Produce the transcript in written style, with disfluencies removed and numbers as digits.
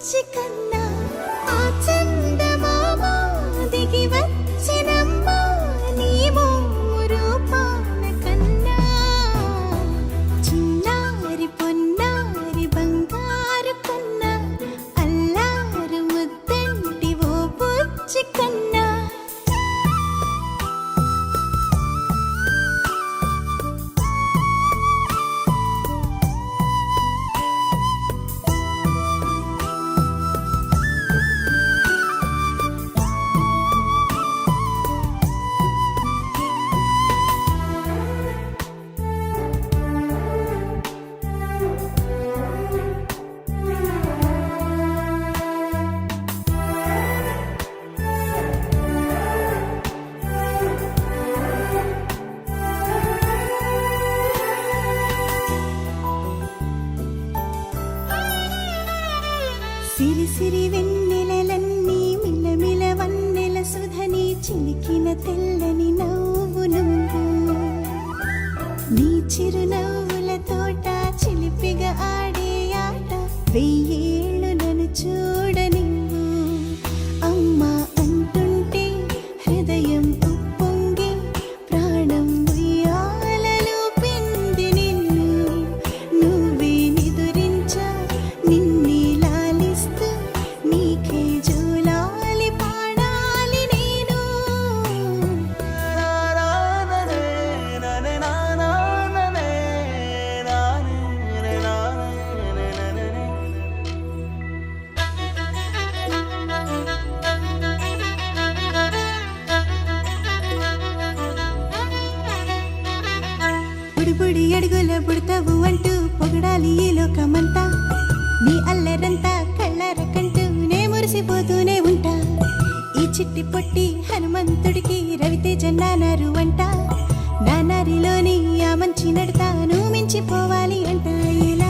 బుచ్చి కన్నా ఆ చందమామ దిగి వచ్చినమ్మ నీ మోము రూపాన కన్నా చిన్నారి పొన్నారి బంగారు కన్నా అల్లారు ముద్దంటి ఓ బుచ్చి కన్నా సిరి సిరి వెన్నెలలన్నీ మిలమిల వన్నెల సుధని చిలికిన తెల్లని నవ్వు నువ్వు నీ చిరునవ్వుల తోట చిలిపిగా ఆడే ఆట వెయ్యేళ్ళు నన్ను చూడనివ్వు అమ్మా అంటుంటే హృదయం ఉప్పొంగి ప్రాణం ఉయ్యాలలో పిండి నిన్ను నువ్వే నిదురించా నిన్నే నీకే జోలాలి పాడాలి నేను బుడి బుడి అడుగుల బుడతావు అంటూ పొగడాలి ఈ లోకమంతా నీ అల్లరంతా కళ్ళార కంటూ నే మురిసిపోతూనే ఉంటా ఈ చిట్టి పొట్టి హనుమంతుడికి రవితేజ నానారు అంట నానారిలోని ఆ మంచి నడతాను మించిపోవాలి అంట ఇలా